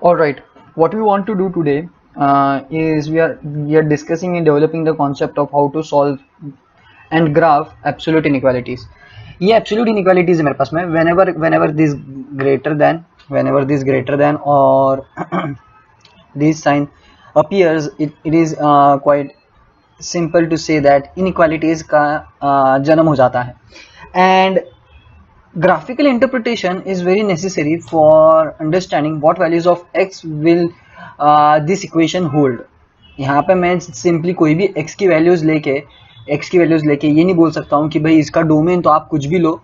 All right. What we want to do today is we are discussing and developing the concept of how to solve and graph absolute inequalities. ये absolute inequalities है मेरे पास में whenever this greater than or this sign appears, it is quite simple to say that inequalities का जन्म हो जाता है. And graphical interpretation is very necessary for understanding what values of x will this equation hold. यहाँ पे मैं simply कोई भी x की वैल्यूज लेके ये नहीं बोल सकता हूँ कि भाई इसका डोमेन तो आप कुछ भी लो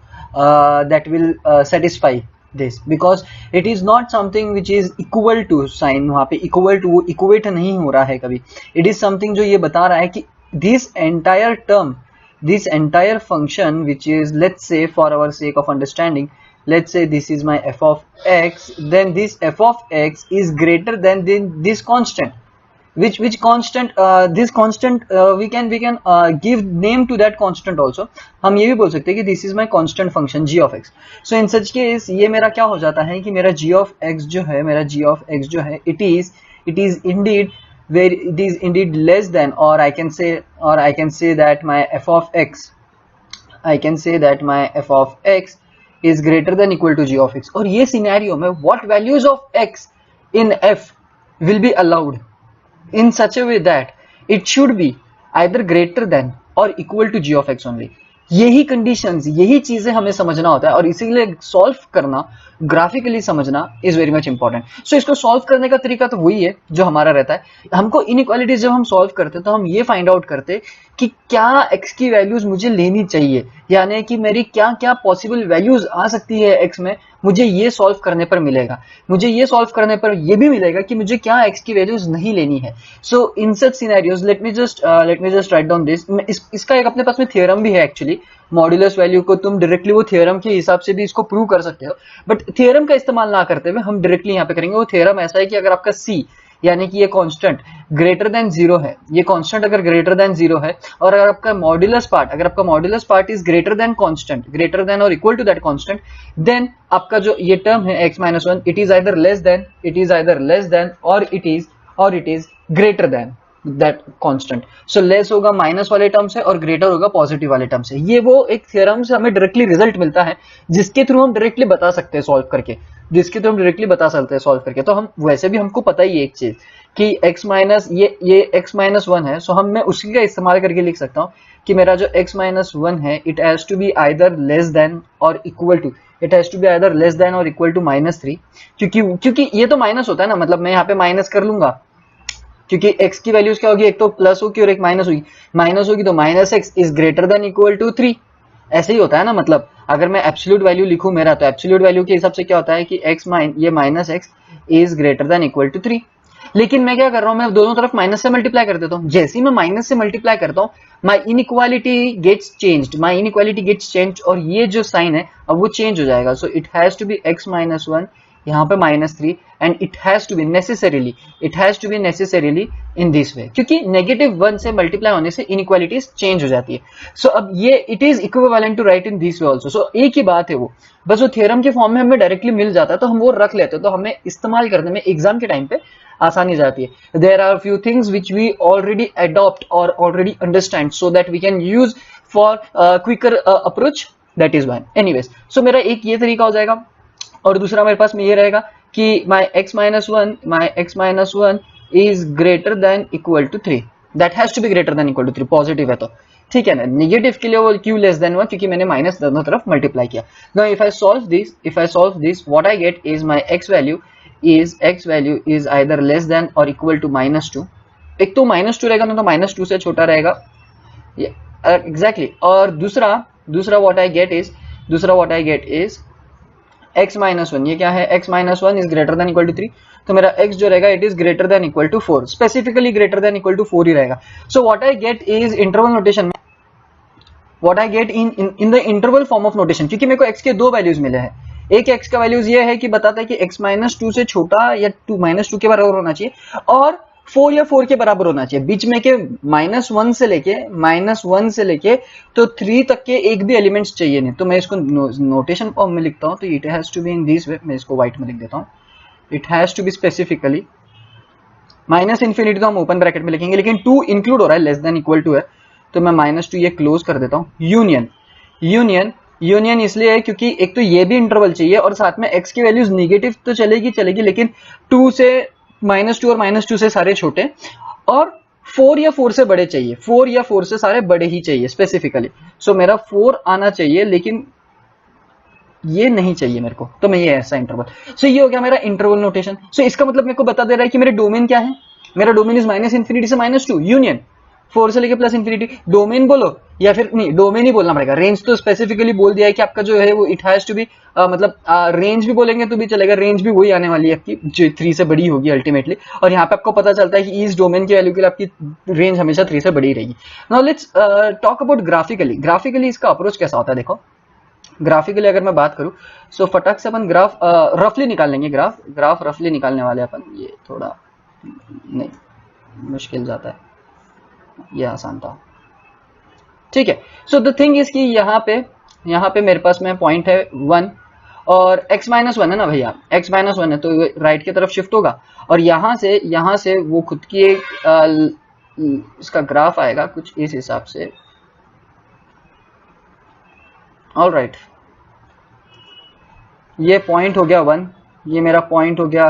that will satisfy this, because it is not something which is equal to sign. वहाँ पे equal to वो equate नहीं हो रहा है कभी. It is something जो ये बता रहा है कि this entire term, this entire function, which is, let's say for our sake of understanding, let's say this is my f of x, then this f of x is greater than this constant. Which constant? This constant we can give name to that constant also. हम ये भी बोल सकते हैं कि this is my constant function g of x. So in such case ये मेरा क्या हो जाता है कि मेरा g of x जो है it is indeed less than, or I can say that my f of x is greater than equal to g of x. और ये सिनेरियो में what values of x in f will be allowed in such a way that it should be either greater than or equal to g of x only. यही conditions, यही चीजें हमें समझना होता है और इसीलिए सॉल्व करना, ग्राफिकली समझना इज वेरी मच इंपॉर्टेंट. सो इसको सॉल्व करने का तरीका तो वही है जो हमारा रहता है. हमको इनइक्वालिटीज जब हम सॉल्व करते हैं तो हम ये फाइंड आउट करते कि क्या x की वैल्यूज मुझे लेनी चाहिए, यानी कि मेरी क्या क्या पॉसिबल वैल्यूज आ सकती है x में, मुझे ये सॉल्व करने पर मिलेगा. मुझे ये सॉल्व करने पर ये भी मिलेगा कि मुझे क्या x की वैल्यूज नहीं लेनी है. So in such scenarios let me just write down this. इसका एक अपने पास में थ्योरम भी है एक्चुअली. मॉड्यूलस वैल्यू को तुम डायरेक्टली वो थ्योरम के हिसाब से भी इसको प्रूव कर सकते हो, बट थ्योरम का इस्तेमाल ना करते हुए हम डायरेक्टली यहाँ पे करेंगे. वो थ्योरम ऐसा है कि अगर आपका c यानी कि ये कांस्टेंट ग्रेटर देन 0 है, ये कांस्टेंट अगर ग्रेटर देन 0 है और अगर आपका modulus part is greater than constant, greater than और equal to that constant, then आपका जो ये टर्म है x-1 it is either less than और it is greater than that constant. So less होगा माइनस वाले टर्म से और ग्रेटर होगा पॉजिटिव वाले टर्म से. ये वो एक थ्योरम से हमें डायरेक्टली रिजल्ट मिलता है जिसके थ्रू हम डायरेक्टली बता सकते हैं सॉल्व करके. तो हम वैसे भी हमको पता ही है एक चीज कि ये x-1 है. सो मैं उसी का इस्तेमाल करके लिख सकता हूँ कि मेरा जो x-1 है it has to be either less than और इक्वल टू -3, क्योंकि ये तो माइनस होता है ना, मतलब मैं यहाँ पे माइनस कर लूंगा क्योंकि x की वैल्यूज क्या होगी, एक तो प्लस होगी और एक माइनस होगी तो -x is greater than equal to 3. ऐसे ही होता है ना, मतलब अगर मैं एब्सोल्यूट वैल्यू लिखूं मेरा, तो एब्सोल्यूट वैल्यू के हिसाब से क्या होता है कि ये -x is greater than equal to 3. लेकिन मैं क्या कर रहा हूं, मैं दोनों तरफ माइनस से मल्टीप्लाई कर देता हूं. जैसे ही मैं माइनस से मल्टीप्लाई करता हूं माई इनइक्वालिटी गेट्स चेंज्ड और ये जो साइन है अब वो चेंज हो जाएगा. So it has to be x-1 यहाँ पे -3 and it has to be necessarily in this way, क्योंकि -1 से मल्टीप्लाई होने से इनइक्वालिटीज चेंज हो जाती है. सो अब ये it is equivalent to write in this way also. So एक ही बात है, वो बस वो थ्योरम के फॉर्म में हमें डायरेक्टली मिल जाता है तो हम वो रख लेते हैं, तो हमें इस्तेमाल करने में एग्जाम के टाइम पे आसानी जाती है. There are few things which we already adopt और already understand so that we can use for quicker approach. That is one. Anyways, so मेरा एक ये तरीका हो जाएगा और दूसरा मेरे पास में ये रहेगा कि my x-1 is greater than equal to 3. That has to be greater than equal to 3. Positive है तो ठीक है ना. नेगेटिव के लिए वो q लेस देन 1, क्योंकि मैंने माइनस दोनों तरफ मल्टीप्लाई किया. Now if I solve this, what I get is my x value is either less than or equal to -2. एक तो -2 रहेगा ना, तो -2 से छोटा रहेगा एग्जैक्टली. और दूसरा what I get is x-1. ये क्या है, x-1 is greater than equal to 3, तो मेरा x जो रहेगा it is greater than equal to 4. Specifically greater than equal to 4 ही रहेगा. So what I get is interval notation में, what I get in the interval form of notation, क्योंकि मेरे को x के दो वैल्यूज मिले हैं. एक x का वैल्यूज ये है कि बताता है कि x-2 से छोटा या -2 के बराबर होना चाहिए और 4 या 4 के बराबर होना चाहिए. बीच में के -1 से लेके तो 3 तक के एक भी एलिमेंट्स चाहिए नहीं. तो मैं इसको नोटेशन फॉर्म में लिखता हूं, तो it has to be in this way. मैं इसको व्हाइट में लिख देता हूं. It has to be specifically, minus infinity तो हम ओपन ब्रैकेट में लिखेंगे, लेकिन 2 इंक्लूड हो रहा है, लेस देन इक्वल टू है, तो मैं -2 ये क्लोज कर देता हूँ। यूनियन, यूनियन इसलिए है क्योंकि एक तो ये भी इंटरवल चाहिए और साथ में x की वैल्यूज निगेटिव तो चलेगी, लेकिन 2 से -2 और -2 से सारे छोटे, और 4 या 4 से बड़े चाहिए, 4 या 4 से सारे बड़े ही चाहिए स्पेसिफिकली। सो मेरा 4 आना चाहिए, लेकिन ये नहीं चाहिए मेरे को, तो मैं ये ऐसा इंटरवल। सो ये हो गया मेरा इंटरवल नोटेशन। सो इसका मतलब मेरे को बता दे रहा है कि मेरे डोमेन क्या है, मेरा डोमेन इज -इन्फिनिटी से -2, यूनियन 4 से लेके +इन्फिनिटी। डोमेन बोलो या फिर नहीं, डोमेन ही बोलना पड़ेगा, रेंज तो स्पेसिफिकली बोल दिया है कि आपका जो है वो इट हैज टू बी, मतलब रेंज भी बोलेंगे तो भी चलेगा, रेंज भी वही आने वाली है आपकी जो 3 से बड़ी होगी अल्टीमेटली। और यहाँ पे आपको पता चलता है कि इस डोमेन की वैल्यू के लिए आपकी रेंज हमेशा 3 से बड़ी रहेगी। Now let's talk about graphically इसका अप्रोच कैसा होता है। देखो ग्राफिकली अगर मैं बात करूं, सो फटाक से अपन ग्राफ रफली निकाल लेंगे, ग्राफ रफली निकालने वाले अपन। ये थोड़ा नहीं मुश्किल जाता है, ये आसान था, ठीक है। सो द थिंग इज कि यहाँ पे मेरे पास में पॉइंट है 1 और x-1 है ना भैया, x-1 है तो राइट की तरफ शिफ्ट होगा, और यहाँ से वो खुद की एक इसका ग्राफ आएगा कुछ इस हिसाब से। ऑल राइट, ये पॉइंट हो गया 1, ये मेरा पॉइंट हो गया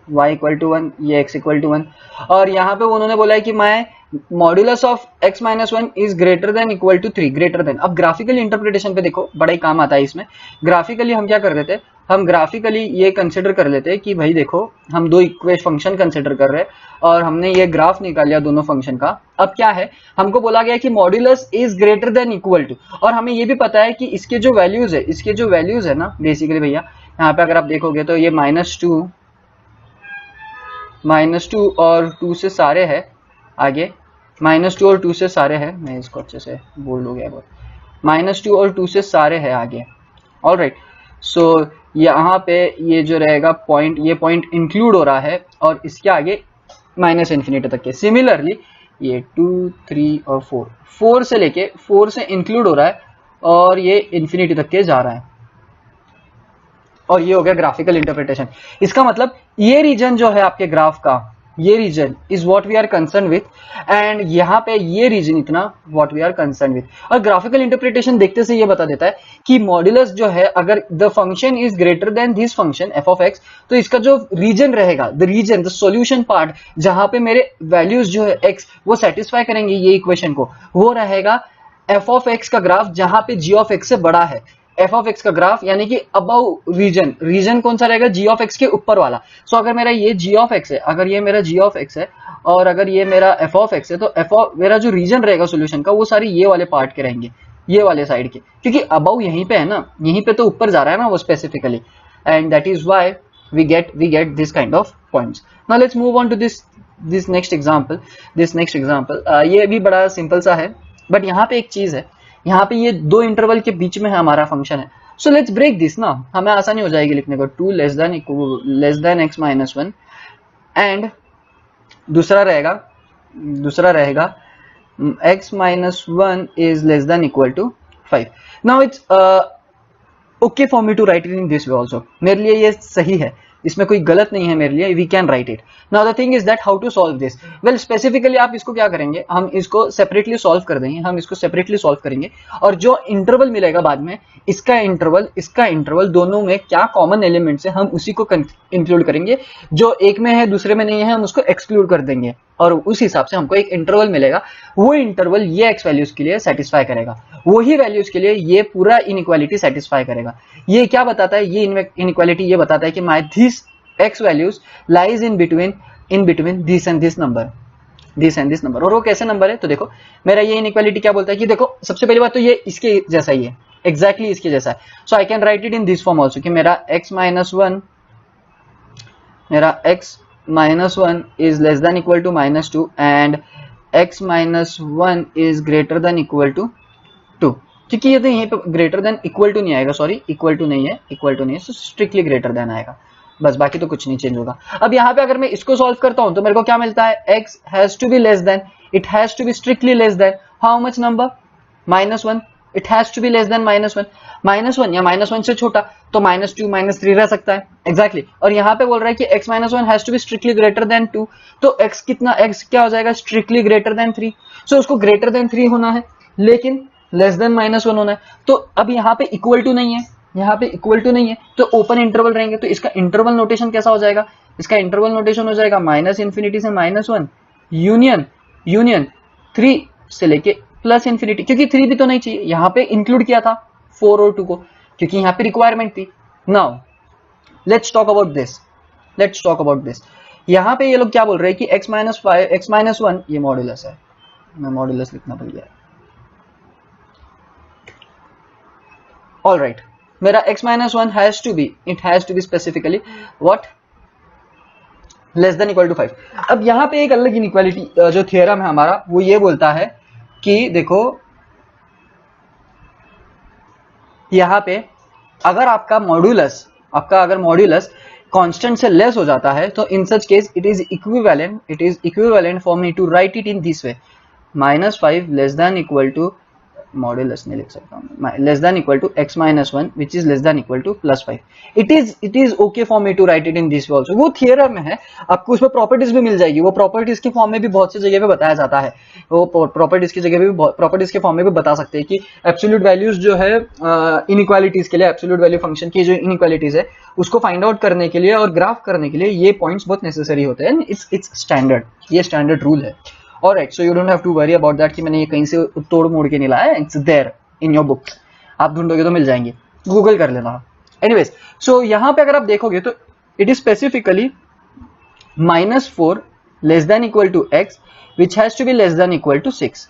y = 1, ये x = 1, और यहाँ पे उन्होंने बोला है कि my modulus of x-1 is greater than equal to 3, greater than. अब ग्राफिकल इंटरप्रिटेशन पे देखो बड़ा ही काम आता है इसमें। ग्राफिकली हम क्या कर देते हैं, हम ग्राफिकली ये कंसिडर कर लेते हैं कि भाई देखो हम दो इक्वेशन फंक्शन कंसिडर कर रहे हैं और हमने ये ग्राफ निकाल लिया दोनों फंक्शन का। अब क्या है, हमको बोला गया कि modulus is greater than equal to, और हमें ये भी पता है कि इसके जो वैल्यूज है ना बेसिकली भैया, यहाँ पे अगर आप देखोगे तो ये -2 और 2 से सारे है आगे, -2 और 2 से सारे है, मैं इसको अच्छे से बोल्ड हो गया बहुत, -2 और 2 से सारे है आगे। ऑल राइट, सो यहाँ पे ये जो रहेगा पॉइंट, ये पॉइंट इंक्लूड हो रहा है और इसके आगे -इन्फिनिटी तक के। सिमिलरली ये 2, 3 और 4 से लेके 4 से इंक्लूड हो रहा है और ये इन्फिनिटी तक के जा रहा है, और ये हो गया ग्राफिकल इंटरप्रिटेशन। इसका मतलब ये रीजन जो है आपके ग्राफ का, ये region is what we are concern with, and यहाँ पे ये रीजन इतना what we are concern with. और ग्राफिकल इंटरप्रिटेशन देखते से ये बता देता है कि मॉड्यूलस जो है, अगर the function is greater then this function f(x), तो इसका जो रीजन रहेगा, द सॉल्यूशन पार्ट जहां पे मेरे वैल्यूज जो है x वो सेटिस्फाई करेंगे ये इक्वेशन को, वो रहेगा f(x) का ग्राफ जहां पे g(x) से बड़ा है। f(x) का ग्राफ यानी कि अबव रीजन कौन सा रहेगा, g(x) के ऊपर वाला। सो अगर मेरा ये g(x) है, अगर ये मेरा g(x) है और अगर ये मेरा f(x) है, तो मेरा जो रीजन रहेगा सॉल्यूशन का वो सारे ये वाले पार्ट के रहेंगे, ये वाले साइड के, क्योंकि अबव यहीं पे है ना, यहीं पे तो ऊपर जा रहा है ना वो specifically, and that is why we get this kind of points. Now let's move on to this next example. ये भी बड़ा सिंपल सा है, बट यहाँ पे एक चीज है, यहाँ पे ये दो इंटरवल के बीच में है हमारा फंक्शन है। सो लेट्स ब्रेक दिस ना, हमें आसानी हो जाएगी लिखने को। 2 लेस देन x-1 एंड दूसरा रहेगा x-1 is less than equal to 5। Now it's okay for me to write it in this way also, मेरे लिए ये सही है, इसमें कोई गलत नहीं है मेरे लिए, we can write it. Now the thing is that how to solve this. Well specifically आप इसको क्या करेंगे, हम इसको सेपरेटली सॉल्व कर देंगे, और जो इंटरवल मिलेगा बाद में, इसका इंटरवल दोनों में क्या कॉमन एलिमेंट्स है हम उसी को इंक्लूड करेंगे, जो एक में है दूसरे में नहीं है हम उसको एक्सक्लूड कर देंगे, और उस हिसाब से हमको एक इंटरवल मिलेगा। वो इंटरवल ये एक्स वैल्यूज के लिए सेटिस्फाई करेगा, वही वैल्यूज के लिए ये पूरा इनइक्वालिटी सेटिस्फाई करेगा। ये क्या बताता है, ये इनइक्वालिटी ये बताता है कि my this x values lies in between this and this number. और वो कैसे नंबर है, तो देखो मेरा ये इनइक्वालिटी क्या बोलता है कि देखो सबसे पहली बात तो ये इसके जैसा ही है, एग्जैक्टली इसके जैसा है। So I can write it in this form also कि मेरा x-1 is less than equal to -2 and x-1 is greater than equal to 2, क्योंकि ये तो यहीं पे ग्रेटर देन इक्वल टू नहीं आएगा, सॉरी इक्वल टू नहीं है, तो स्ट्रिक्टली ग्रेटर देन आएगा, बस बाकी तो कुछ नहीं चेंज होगा। अब यहाँ पे अगर मैं इसको सॉल्व करता हूं तो मेरे को क्या मिलता है, x has to be less than, it has to be strictly less than how much number, -1, it has to be less than -1 या -1 से छोटा, तो -2 -3 रह सकता है एग्जैक्टली और यहाँ पे बोल रहा है कि x -1 has to be strictly greater than 2, तो x क्या हो जाएगा, स्ट्रिक्टली ग्रेटर देन 3, सो उसको ग्रेटर देन 3 होना है लेकिन लेस देन -1 होना है। तो अब यहाँ पे इक्वल टू नहीं है, यहाँ पे इक्वल टू नहीं है, तो ओपन इंटरवल रहेंगे, तो इसका इंटरवल नोटेशन कैसा हो जाएगा, इसका इंटरवल नोटेशन हो जाएगा -∞ से -1 यूनियन 3 से लेके +∞, क्योंकि 3 भी तो नहीं चाहिए, यहाँ पे इंक्लूड किया था 4 और 2 को, क्योंकि यहाँ पे रिक्वायरमेंट थी। Now let's talk about this, यहाँ पे ये लोग क्या बोल रहे हैं कि x-1 ये मॉड्यूलस है, मैं मॉड्यूलस लिखना भूल गया, ऑलराइट, मेरा x-1 has to be specifically what, less than equal to 5। अब यहाँ पे एक अलग इनइक्वालिटी जो थ्योरम है हमारा वो ये बोलता है कि देखो यहाँ पे अगर आपका मॉड्यूलस कांस्टेंट से लेस हो जाता है तो in such case it is equivalent for me to write it in this way, -5 less than equal to, modulus नहीं लिख सकता हूँ, less than equal to x-1 which is less than equal to +5। It is okay for me to write it in this way also. वो theorem में है, आपको उसमें properties भी मिल जाएगी, वो प्रॉपर्टीज के फॉर्म में भी बहुत सी जगह पे बताया जाता है, वो प्रॉपर्टीज की जगह भी प्रॉपर्टीज के फॉर्म में भी बता सकते हैं कि एब्सोल्यूट वैल्यूज जो है इनइक्वालिटीज के लिए, एब्सोल्यूट वैल्यू फंक्शन की जो इनइक्वालिटीज है उसको फाइंड आउट करने के लिए और ग्राफ करने के लिए ये पॉइंट्स बहुत नेसेसरी होते हैं, इट्स स्टैंडर्ड, ये स्टैंडर्ड रूल है। Alright, so you don't have to worry about that कि मैंने ये कहीं से तोड़ मोड़ के नहीं लाया, it's there in your book, आप ढूंढोगे तो मिल जाएंगे, गूगल कर लेना। Anyways, so यहाँ पे अगर आप देखोगे तो it is specifically -4 less than equal to x which has to be less than equal to 6।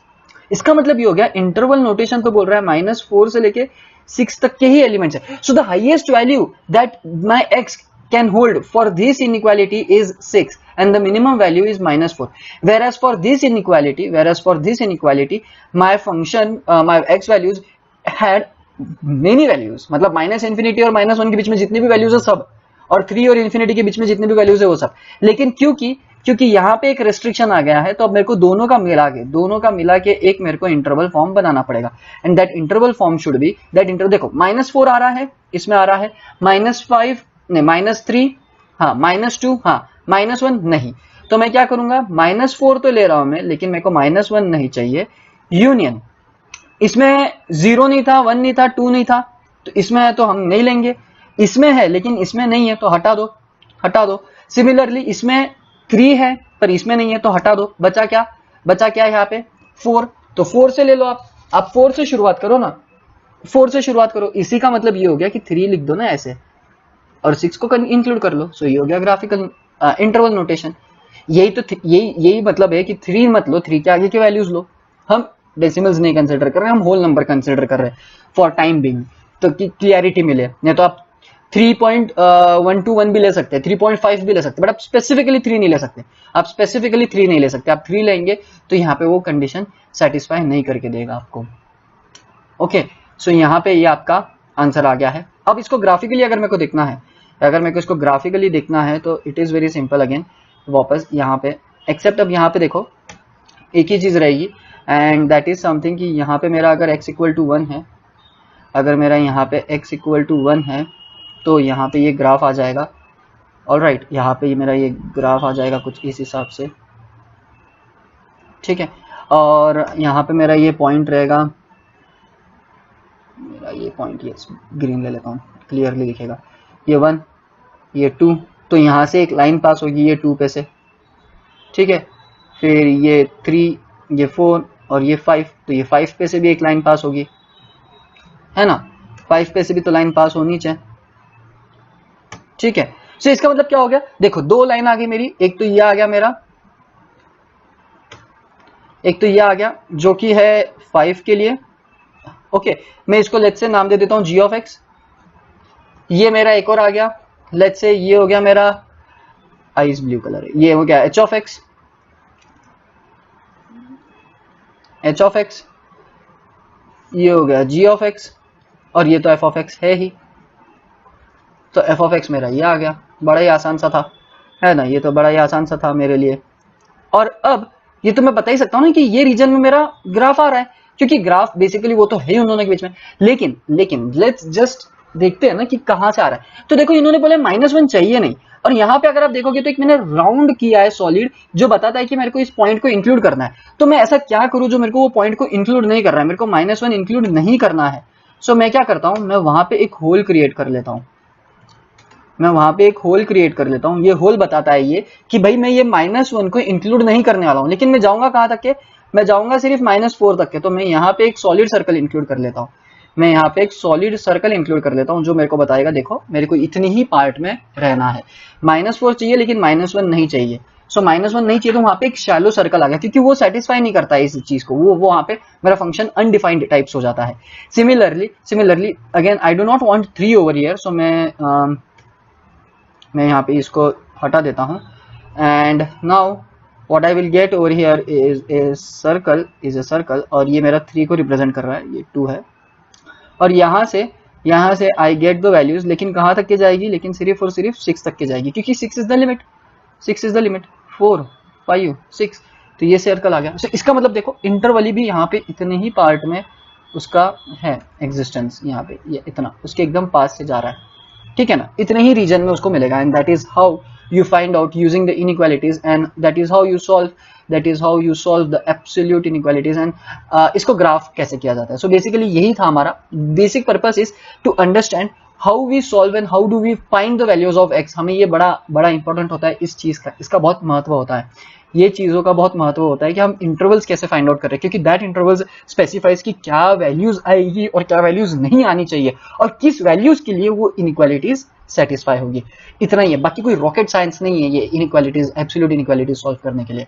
इसका मतलब ये हो गया, इंटरवल नोटेशन तो बोल रहा है -4 से लेके 6 तक के ही एलिमेंट्स है, so the highest value that my x can hold for this inequality is 6 and the minimum value is -4, whereas for this inequality my function my x values had many values, मतलब -∞ और -1 के बीच में जितने भी values है सब, और 3 और ∞ के बीच में जितने भी वैल्यूज है वो सब, लेकिन क्योंकि यहाँ पे एक रेस्ट्रिक्शन आ गया है तो अब मेरे को दोनों का मिला के एक मेरे को इंटरवल फॉर्म बनाना पड़ेगा, and that interval form should be देखो -4 आ रहा है, इसमें आ रहा है -5 नहीं, -3 हाँ, -2 हाँ, -1 नहीं, तो मैं क्या करूंगा, -4 तो ले रहा हूं मैं, लेकिन मेरे को -1 नहीं चाहिए, यूनियन, इसमें 0 नहीं था, 1 नहीं था, 2 नहीं था, तो इसमें है तो हम नहीं लेंगे, इसमें है लेकिन इसमें नहीं है तो हटा दो। सिमिलरली इसमें 3 है पर इसमें नहीं है तो हटा दो, बचा क्या यहाँ पे 4, तो 4 से ले लो आप 4 से शुरुआत करो ना, 4 से शुरुआत करो, इसी का मतलब ये हो गया कि 3 लिख दो ना ऐसे और 6 को इंक्लूड कर लो, सो ये हो गया ग्राफिकल इंटरवल नोटेशन। यही मतलब है कि 3 मत लो, 3 के आगे के वैल्यूज लो, हम डेसिमल्स नहीं कंसिडर कर रहे हैं, हम होल नंबर कंसिडर कर रहे हैं फॉर टाइम बीइंग, तो क्लियरिटी मिले, नहीं तो आप 3.121 भी ले सकते हैं, 3.5 भी ले सकते हैं, बट आप स्पेसिफिकली 3 नहीं ले सकते, आप 3 लेंगे तो यहाँ पे वो कंडीशन सेटिस्फाई नहीं करके देगा आपको। ओके, सो यहाँ पे ये आपका आंसर आ गया है। अब इसको ग्राफिकली अगर मेरे को देखना है तो it is very simple, again वापस यहाँ पे, एक्सेप्ट अब यहाँ पे देखो एक ही चीज रहेगी, एंड दैट इज समथिंग कि यहाँ पे मेरा अगर x इक्वल टू 1 है, अगर मेरा यहाँ पे x इक्वल टू 1 है तो यहाँ पे ये ग्राफ आ जाएगा, ऑलराइट, यहाँ पे मेरा ये ग्राफ आ जाएगा कुछ इस हिसाब से, ठीक है, और यहाँ पे मेरा ये पॉइंट रहेगा, मेरा ये पॉइंट, ये ग्रीन ले लेता हूँ, क्लियरली दिखेगा, ये 1 ये 2, तो यहाँ से एक लाइन पास होगी ये 2 पे से, ठीक है, फिर ये 3 ये 4 और ये 5, तो ये 5 पे से भी एक लाइन पास होगी, है ना, 5 पे से भी तो लाइन पास होनी चाहिए, ठीक है। सो इसका मतलब क्या हो गया, देखो 2 लाइन आ गई मेरी, एक तो ये आ गया मेरा, एक तो ये आ गया जो कि है 5 के लिए, ओके, मैं इसको लेट्स से नाम दे देता हूं g, ये मेरा एक और आ गया, लेट्स से ये हो गया मेरा आइस ब्लू कलर है, ये हो गया h, ये हो गया g, और ये तो f है ही, तो f मेरा ये आ गया, बड़ा ही आसान सा था, है ना, ये तो बड़ा ही आसान सा था मेरे लिए। और अब ये तो मैं बता ही सकता हूँ ना कि ये रीजन में मेरा ग्राफ आ रहा है, क्योंकि ग्राफ बेसिकली वो तो है उन दोनों के बीच में। लेकिन लेट्स जस्ट देखते हैं ना कि कहां से आ रहा है। तो देखो इन्होंने बोले -1 चाहिए नहीं, और यहाँ पे अगर आप देखोगे तो एक मैंने राउंड किया है सॉलिड जो बताता है कि मेरे को इस पॉइंट को इंक्लूड करना है। तो मैं ऐसा क्या करूं जो मेरे को वो पॉइंट को इंक्लूड नहीं कर रहा है, मेरे को -1 इंक्लूड नहीं करना है। सो मैं क्या करता हूं, मैं वहां पे एक होल क्रिएट कर लेता हूं। ये होल बताता है ये कि भाई मैं ये -1 को इंक्लूड नहीं करने वाला हूं, लेकिन मैं जाऊंगा कहां तक के, मैं जाऊंगा सिर्फ -4 तक के। तो मैं यहाँ पे एक सॉलिड सर्कल इंक्लूड कर लेता हूँ, जो मेरे को बताएगा देखो मेरे को इतनी ही पार्ट में रहना है। -4 चाहिए लेकिन -1 नहीं चाहिए। सो -1 नहीं चाहिए तो वहां पे एक शैलो सर्कल आ गया, क्योंकि वो सेटिस्फाई नहीं करता है इस चीज को, वो वहां पे मेरा फंक्शन अनडिफाइंड टाइप्स हो जाता है। Similarly again I do not want 3 over here, so मैं यहाँ पे इसको हटा देता हूँ। And now what I will get over here is a circle, और ये मेरा 3 को रिप्रेजेंट कर रहा है, ये 2 है। और यहाँ से आई गेट द वैल्यूज, लेकिन कहाँ तक के जाएगी, लेकिन सिर्फ और सिर्फ 6 तक के जाएगी, क्योंकि 6 इज द लिमिट 4 5 6। तो ये सर्कल आ गया। so, इसका मतलब देखो इंटरवली भी यहाँ पे इतने ही पार्ट में उसका है एग्जिस्टेंस, यहाँ पे ये इतना उसके एकदम पास से जा रहा है, ठीक है ना, इतने ही रीजन में उसको मिलेगा। And that is how you find out using the inequalities, and that is how you solve the absolute inequalities। and इसको ग्राफ कैसे किया जाता है। so basically यही था हमारा basic purpose is to understand how we solve and how do we find the values of x। हमें ये बड़ा इंपॉर्टेंट होता है इस चीज का, इसका बहुत महत्व होता है, ये चीजों का बहुत महत्व होता है कि हम इंटरवल्स कैसे फाइंड आउट कर रहे हैं, क्योंकि दैट इंटरवल्स स्पेसिफाइज कि क्या वैल्यूज आएगी और क्या वैल्यूज नहीं आनी चाहिए, और किस वैल्यूज के लिए वो इनइक्वालिटीज सेटिस्फाई होगी। इतना ही है, बाकी कोई रॉकेट साइंस नहीं है ये इनइक्वालिटीज, एब्सोल्यूट इनइक्वालिटीज सॉल्व करने के लिए।